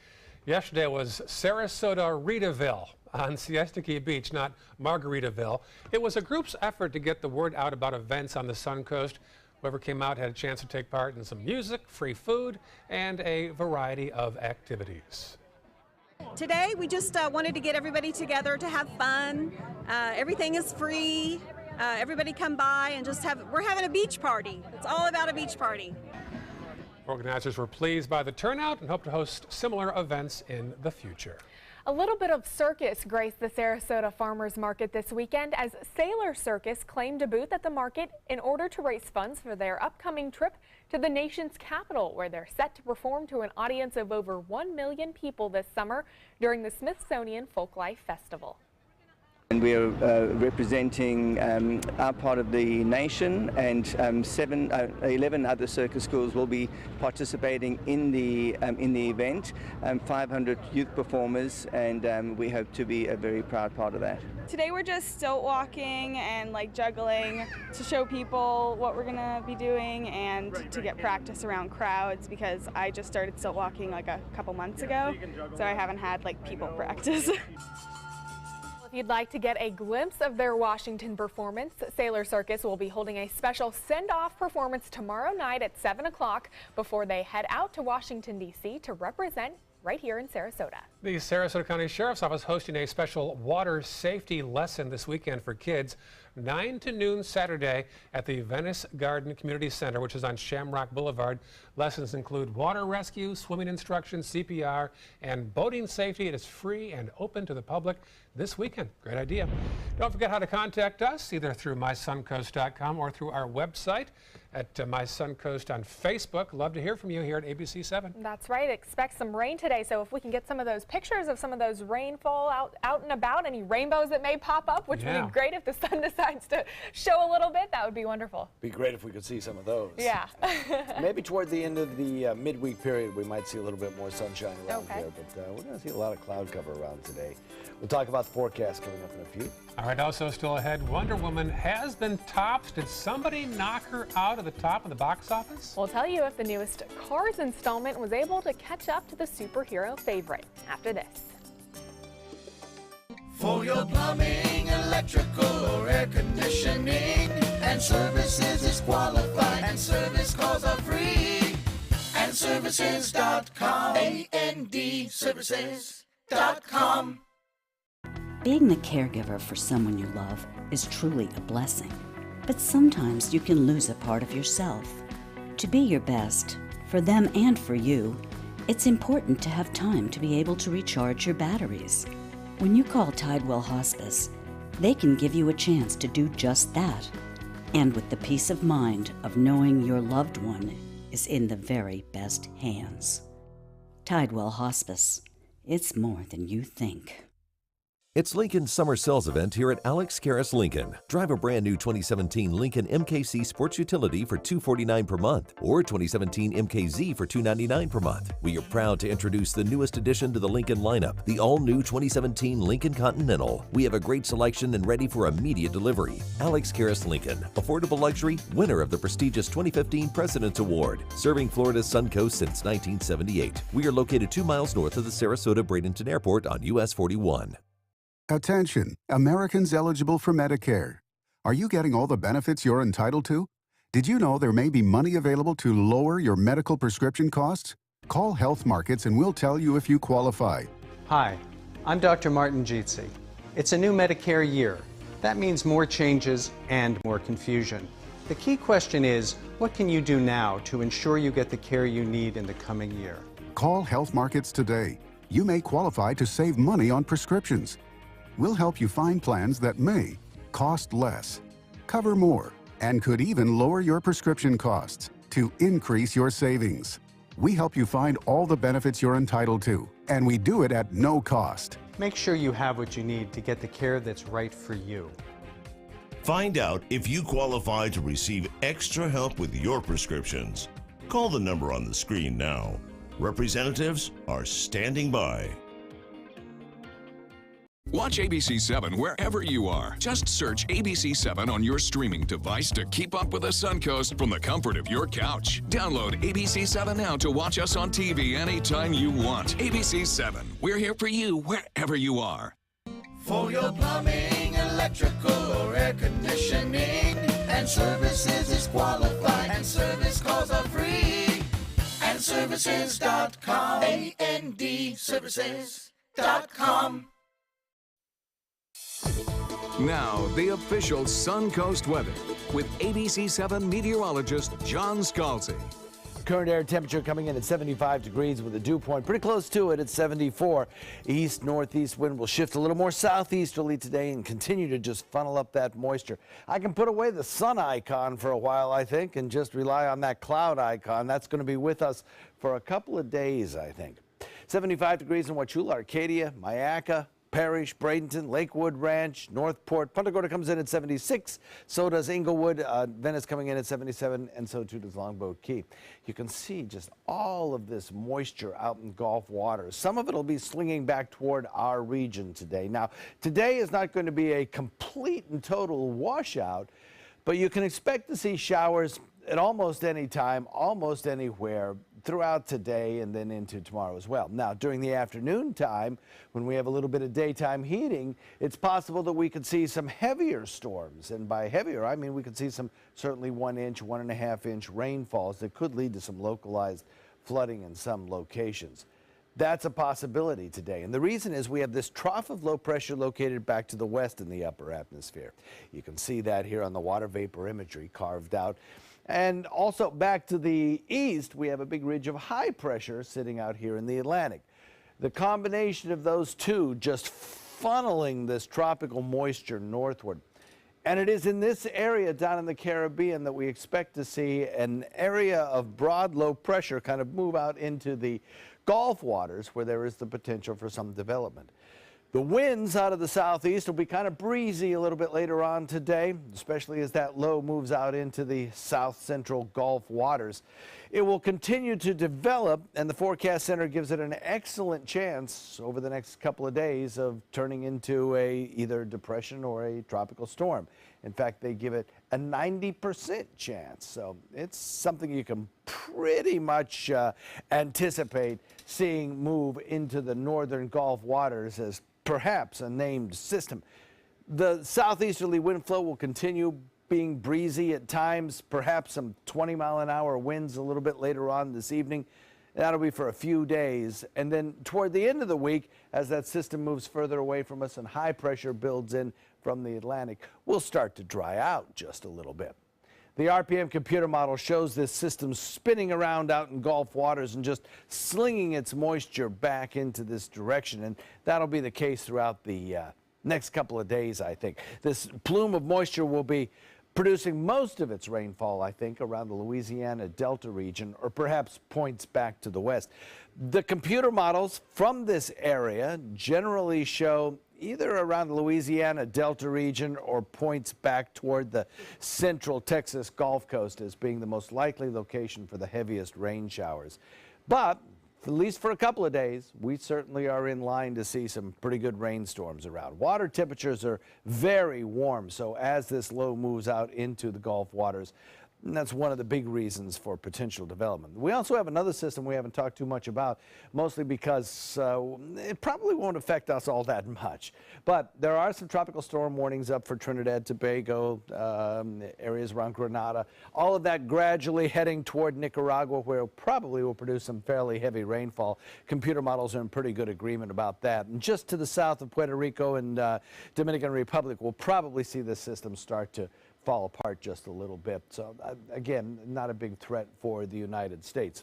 Yesterday was Sarasota-Ritaville on Siesta Key Beach, not Margaritaville. It was a group's effort to get the word out about events on the Suncoast. Whoever came out had a chance to take part in some music, free food, and a variety of activities. Today we just wanted to get everybody together to have fun. Everything is free. Everybody come by and just we're having a beach party. It's all about a beach party. Organizers were pleased by the turnout and hope to host similar events in the future. A little bit of circus graced the Sarasota Farmers Market this weekend as Sailor Circus claimed a booth at the market in order to raise funds for their upcoming trip to the nation's capital, where they're set to perform to an audience of over 1 million people this summer during the Smithsonian Folklife Festival. And we are representing our part of the nation, and 11 other circus schools will be participating in the event. 500 youth performers, and we hope to be a very proud part of that. Today we're just stilt walking and juggling to show people what we're gonna be doing and to get practice around crowds, because I just started stilt walking a couple months ago, so I haven't had people practice. If you'd like to get a glimpse of their Washington performance, Sailor Circus will be holding a special send-off performance tomorrow night at 7 o'clock before they head out to Washington, D.C. to represent right here in Sarasota. The Sarasota County Sheriff's Office hosting a special water safety lesson this weekend for kids, 9 to noon Saturday at the Venice Garden Community Center, which is on Shamrock Boulevard. Lessons include water rescue, swimming instruction, CPR, and boating safety. It is free and open to the public this weekend. Great idea. Don't forget how to contact us, either through mysuncoast.com or through our website at My Suncoast on Facebook. Love to hear from you here at ABC 7. That's right. Expect some rain today, so if we can get some of those pictures of some of those rainfall out and about, any rainbows that may pop up, which would be great if the sun decides to show a little bit, that would be wonderful. Be great if we could see some of those. Yeah. Maybe toward the end of the midweek period, we might see a little bit more sunshine around here, but we're going to see a lot of cloud cover around today. We'll talk about the forecast coming up in a few. All right, also still ahead, Wonder Woman has been topped. Did somebody knock her out of the top of the box office? We'll tell you if the newest Cars installment was able to catch up to the superhero favorite after this. For your plumbing, electrical, or air conditioning, and services is qualified, and service calls are free. And services.com, A-N-D, services.com. Being the caregiver for someone you love is truly a blessing. But sometimes you can lose a part of yourself. To be your best, for them and for you, it's important to have time to be able to recharge your batteries. When you call Tidewell Hospice, they can give you a chance to do just that. And with the peace of mind of knowing your loved one is in the very best hands. Tidewell Hospice. It's more than you think. It's Lincoln's summer sales event here at Alex Karras Lincoln. Drive a brand new 2017 Lincoln MKC Sports Utility for $249 per month or 2017 MKZ for $299 per month. We are proud to introduce the newest addition to the Lincoln lineup, the all-new 2017 Lincoln Continental. We have a great selection and ready for immediate delivery. Alex Karras Lincoln, affordable luxury, winner of the prestigious 2015 President's Award, serving Florida's Suncoast since 1978. We are located 2 miles north of the Sarasota-Bradenton Airport on US 41. Attention, Americans eligible for Medicare. Are you getting all the benefits you're entitled to? Did you know there may be money available to lower your medical prescription costs? Call Health Markets and we'll tell you if you qualify. Hi, I'm Dr. Martin Jeetsi. It's a new Medicare year. That means more changes and more confusion. The key question is, what can you do now to ensure you get the care you need in the coming year? Call Health Markets today. You may qualify to save money on prescriptions. We'll help you find plans that may cost less, cover more, and could even lower your prescription costs to increase your savings. We help you find all the benefits you're entitled to, and we do it at no cost. Make sure you have what you need to get the care that's right for you. Find out if you qualify to receive extra help with your prescriptions. Call the number on the screen now. Representatives are standing by. Watch ABC 7 wherever you are. Just search ABC 7 on your streaming device to keep up with the Suncoast from the comfort of your couch. Download ABC 7 now to watch us on TV anytime you want. ABC 7, we're here for you wherever you are. For your plumbing, electrical, or air conditioning, and services is qualified, and service calls are free. And services.com, A-N-D, services.com. Now, the official Suncoast weather with ABC 7 meteorologist John Scalzi. Current air temperature coming in at 75 degrees with a dew point pretty close to it at 74. East-northeast wind will shift a little more southeasterly today and continue to just funnel up that moisture. I can put away the sun icon for a while, I think, and just rely on that cloud icon. That's going to be with us for a couple of days, I think. 75 degrees in Wauchula, Arcadia, Mayaca, Parrish, Bradenton, Lakewood Ranch, Northport. Punta Gorda comes in at 76. So does Inglewood. Venice coming in at 77, and so too does Longboat Key. You can see just all of this moisture out in Gulf waters. Some of it will be slinging back toward our region today. Now, today is not going to be a complete and total washout, but you can expect to see showers at almost any time, almost anywhere throughout today and then into tomorrow as well. Now, during the afternoon time, when we have a little bit of daytime heating, it's possible that we could see some heavier storms. And by heavier, I mean we could see some certainly 1 inch, 1.5 inch rainfalls that could lead to some localized flooding in some locations. That's a possibility today. And the reason is we have this trough of low pressure located back to the west in the upper atmosphere. You can see that here on the water vapor imagery carved out. And also back to the east, we have a big ridge of high pressure sitting out here in the Atlantic. The combination of those two just funneling this tropical moisture northward. And it is in this area down in the Caribbean that we expect to see an area of broad low pressure kind of move out into the Gulf waters where there is the potential for some development. The winds out of the southeast will be kind of breezy a little bit later on today, especially as that low moves out into the south central Gulf waters. It will continue to develop, and the Forecast Center gives it an excellent chance over the next couple of days of turning into either depression or a tropical storm. In fact, they give it a 90% chance. So it's something you can pretty much anticipate seeing move into the northern Gulf waters as perhaps a named system. The southeasterly wind flow will continue being breezy at times, perhaps some 20-mile-an-hour winds a little bit later on this evening. That'll be for a few days. And then toward the end of the week, as that system moves further away from us and high pressure builds in from the Atlantic, we'll start to dry out just a little bit. The RPM computer model shows this system spinning around out in Gulf waters and just slinging its moisture back into this direction. And that'll be the case throughout the next couple of days, I think. This plume of moisture will be producing most of its rainfall, I think, around the Louisiana Delta region, or perhaps points back to the west. The computer models from this area generally show either around the Louisiana Delta region or points back toward the central Texas Gulf Coast as being the most likely location for the heaviest rain showers. But at least for a couple of days, we certainly are in line to see some pretty good rainstorms around. Water temperatures are very warm, so as this low moves out into the Gulf waters, and that's one of the big reasons for potential development. We also have another system we haven't talked too much about, mostly because it probably won't affect us all that much. But there are some tropical storm warnings up for Trinidad, Tobago, areas around Grenada. All of that gradually heading toward Nicaragua, where it probably will produce some fairly heavy rainfall. Computer models are in pretty good agreement about that. And just to the south of Puerto Rico and Dominican Republic, we'll probably see this system start to fall apart just a little bit. So again, not a big threat for the United States.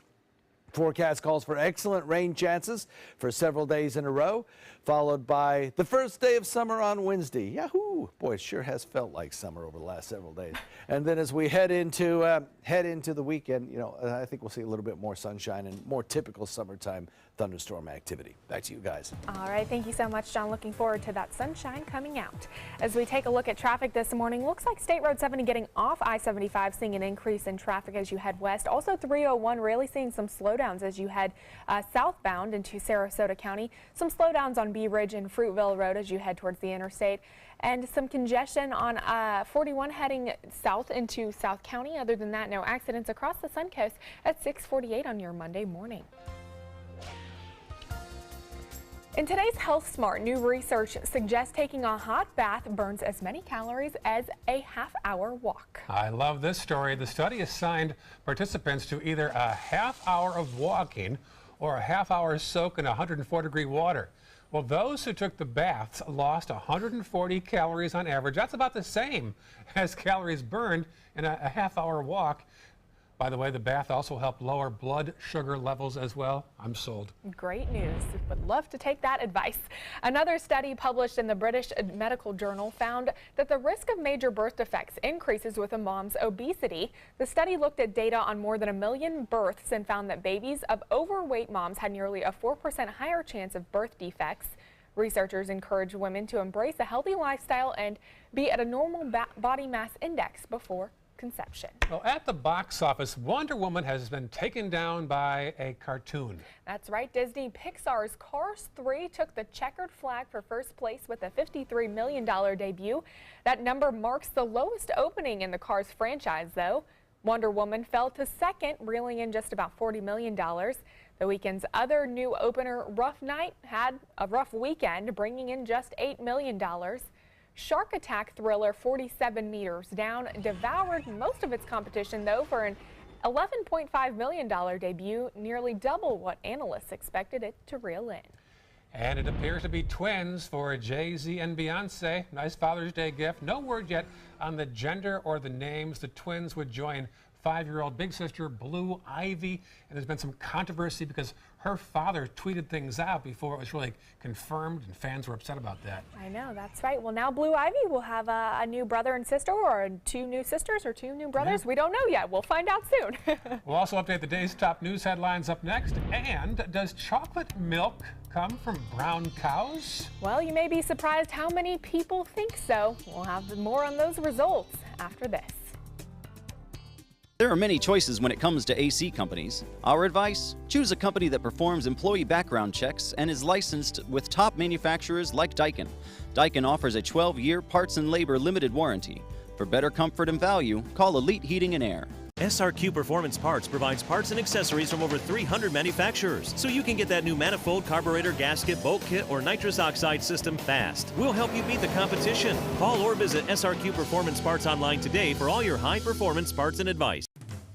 Forecast calls for excellent rain chances for several days in a row, followed by the first day of summer on Wednesday. Yahoo! Boy, it sure has felt like summer over the last several days. And then as we head into the weekend, you know, I think we'll see a little bit more sunshine and more typical summertime thunderstorm activity. Back to you guys. All right, thank you so much, John. Looking forward to that sunshine coming out. As we take a look at traffic this morning, looks like State Road 70 getting off I-75, seeing an increase in traffic as you head west. Also 301 really seeing some slowdowns as you head southbound into Sarasota County. Some slowdowns on Bee Ridge and Fruitville Road as you head towards the interstate. And some congestion on 41 heading south into South County. Other than that, no accidents across the Suncoast at 6:48 on your Monday morning. In today's Health Smart, new research suggests taking a hot bath burns as many calories as a half-hour walk. I love this story. The study assigned participants to either a half hour of walking or a half-hour soak in 104-degree water. Well, those who took the baths lost 140 calories on average. That's about the same as calories burned in a half-hour walk. By the way, the bath also helped lower blood sugar levels as well. I'm sold. Great news. Would love to take that advice. Another study published in the British Medical Journal found that the risk of major birth defects increases with a mom's obesity. The study looked at data on more than 1 million births and found that babies of overweight moms had nearly a 4% higher chance of birth defects. Researchers encourage women to embrace a healthy lifestyle and be at a normal body mass index before conception. Well, at the box office, Wonder Woman has been taken down by a cartoon. That's right. Disney Pixar's Cars 3 took the checkered flag for first place with a $53 million debut. That number marks the lowest opening in the Cars franchise, though. Wonder Woman fell to second, reeling in just about $40 million. The weekend's other new opener, Rough Night, had a rough weekend, bringing in just $8 million. Shark Attack thriller 47 Meters Down devoured most of its competition, though, for an $11.5 million debut, nearly double what analysts expected it to reel in. And it appears to be twins for Jay-Z and Beyonce. Nice Father's Day gift. No word yet on the gender or the names. The twins would join 5-year-old big sister Blue Ivy, and there's been some controversy because her father tweeted things out before it was really confirmed, and fans were upset about that. I know, that's right. Well, now Blue Ivy will have a new brother and sister, or 2 new sisters, or 2 new brothers. Yeah. We don't know yet. We'll find out soon. We'll also update the day's top news headlines up next. And does chocolate milk come from brown cows? Well, you may be surprised how many people think so. We'll have more on those results after this. There are many choices when it comes to AC companies. Our advice? Choose a company that performs employee background checks and is licensed with top manufacturers like Daikin. Daikin offers a 12-year parts and labor limited warranty. For better comfort and value, call Elite Heating and Air. SRQ Performance Parts provides parts and accessories from over 300 manufacturers, so you can get that new manifold, carburetor, gasket, bolt kit, or nitrous oxide system fast. We'll help you beat the competition. Call or visit SRQ Performance Parts online today for all your high-performance parts and advice.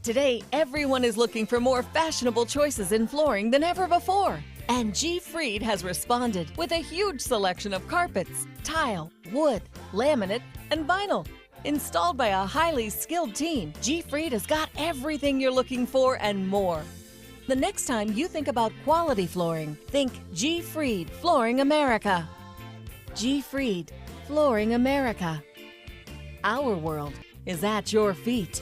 Today, everyone is looking for more fashionable choices in flooring than ever before. And G. Fried has responded with a huge selection of carpets, tile, wood, laminate, and vinyl. Installed by a highly skilled team, G. Fried has got everything you're looking for and more. The next time you think about quality flooring, think G. Fried Flooring America. G. Fried Flooring America. Our world is at your feet.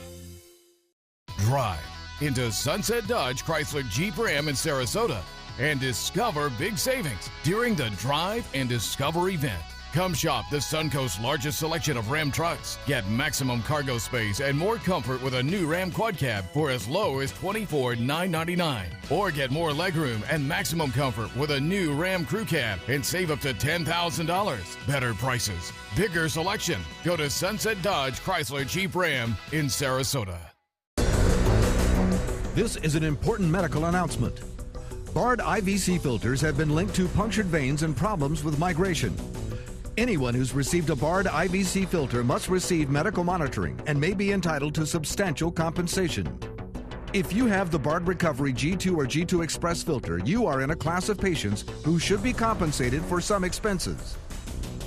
Drive into Sunset Dodge Chrysler Jeep Ram in Sarasota and discover big savings during the Drive and Discover event. Come shop the Suncoast's largest selection of Ram trucks. Get maximum cargo space and more comfort with a new Ram Quad Cab for as low as $24,999. Or get more legroom and maximum comfort with a new Ram Crew Cab and save up to $10,000. Better prices, bigger selection. Go to Sunset Dodge Chrysler Jeep Ram in Sarasota. This is an important medical announcement. Bard IVC filters have been linked to punctured veins and problems with migration. Anyone who's received a Bard IVC filter must receive medical monitoring and may be entitled to substantial compensation. If you have the Bard Recovery G2 or G2 Express filter, you are in a class of patients who should be compensated for some expenses.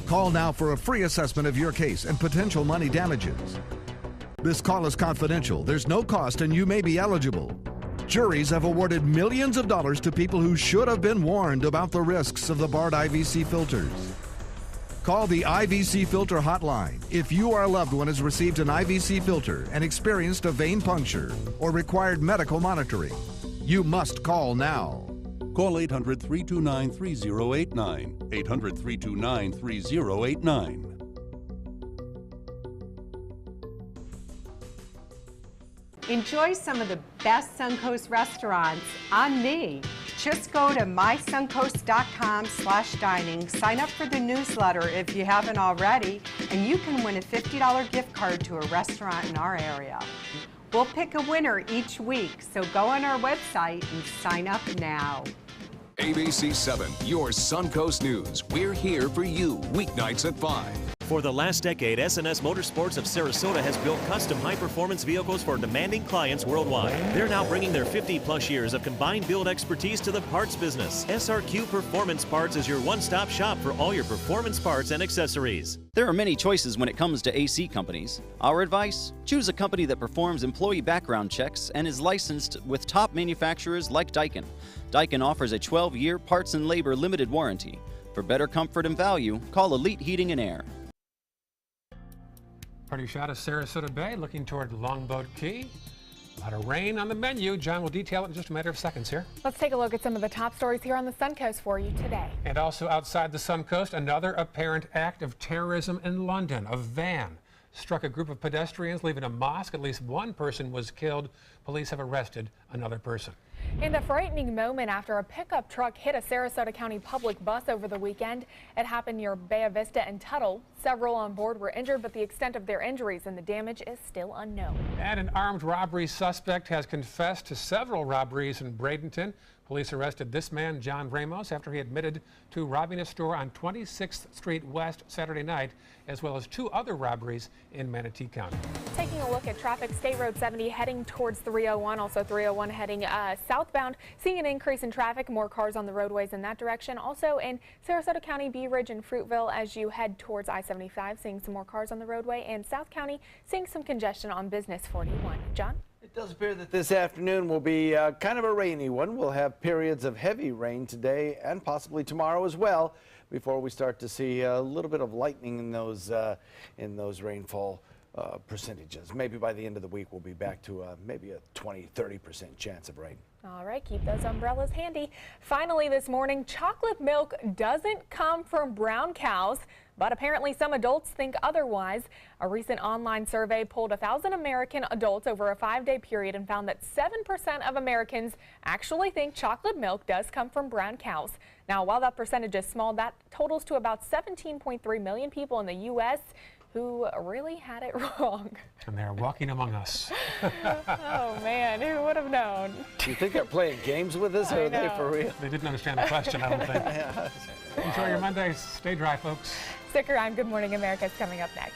Call now for a free assessment of your case and potential money damages. This call is confidential. There's no cost and you may be eligible. Juries have awarded millions of dollars to people who should have been warned about the risks of the Bard IVC filters. Call the IVC Filter Hotline if you or a loved one has received an IVC filter and experienced a vein puncture or required medical monitoring. You must call now. Call 800-329-3089. 800-329-3089. Enjoy some of the best Suncoast restaurants on me. Just go to mysuncoast.com/dining, sign up for the newsletter if you haven't already, and you can win a $50 gift card to a restaurant in our area. We'll pick a winner each week, so go on our website and sign up now. ABC 7, your Suncoast News. We're here for you weeknights at 5. For the last decade, S&S Motorsports of Sarasota has built custom high-performance vehicles for demanding clients worldwide. They're now bringing their 50-plus years of combined build expertise to the parts business. SRQ Performance Parts is your one-stop shop for all your performance parts and accessories. There are many choices when it comes to AC companies. Our advice? Choose a company that performs employee background checks and is licensed with top manufacturers like Daikin. Daikin offers a 12-year parts and labor limited warranty. For better comfort and value, call Elite Heating and Air. Party shot of Sarasota Bay looking toward Longboat Key. A lot of rain on the menu. John will detail it in just a matter of seconds here. Let's take a look at some of the top stories here on the Suncoast for you today. And also outside the Suncoast, another apparent act of terrorism in London. A van struck a group of pedestrians leaving a mosque. At least one person was killed. Police have arrested another person. And a frightening moment after a pickup truck hit a Sarasota County public bus over the weekend. It happened near Bay Vista and Tuttle. Several on board were injured, but the extent of their injuries and the damage is still unknown. And an armed robbery suspect has confessed to several robberies in Bradenton. Police arrested this man, John Ramos, after he admitted to robbing a store on 26th Street West Saturday night, as well as 2 other robberies in Manatee County. Taking a look at traffic, State Road 70 heading towards 301, also 301 heading southbound. Seeing an increase in traffic, more cars on the roadways in that direction. Also in Sarasota County, Bee Ridge and Fruitville as you head towards I-75, seeing some more cars on the roadway. And South County, seeing some congestion on Business 41. John? It does appear that this afternoon will be kind of a rainy one. We'll have periods of heavy rain today and possibly tomorrow as well before we start to see a little bit of lightning in those rainfall percentages. Maybe by the end of the week we'll be back to maybe a 20-30% chance of rain. All right, keep those umbrellas handy. Finally this morning, chocolate milk doesn't come from brown cows, but apparently some adults think otherwise. A recent online survey polled 1,000 American adults over a 5-day period and found that 7% of Americans actually think chocolate milk does come from brown cows. Now, while that percentage is small, that totals to about 17.3 million people in the U.S. who really had it wrong. And they're walking among us. Oh, man, who would have known? Do you think they're playing games with us, or are they for real? They didn't understand the question, I don't think. Enjoy your Monday. Stay dry, folks. Stick around. Good Morning America is coming up next.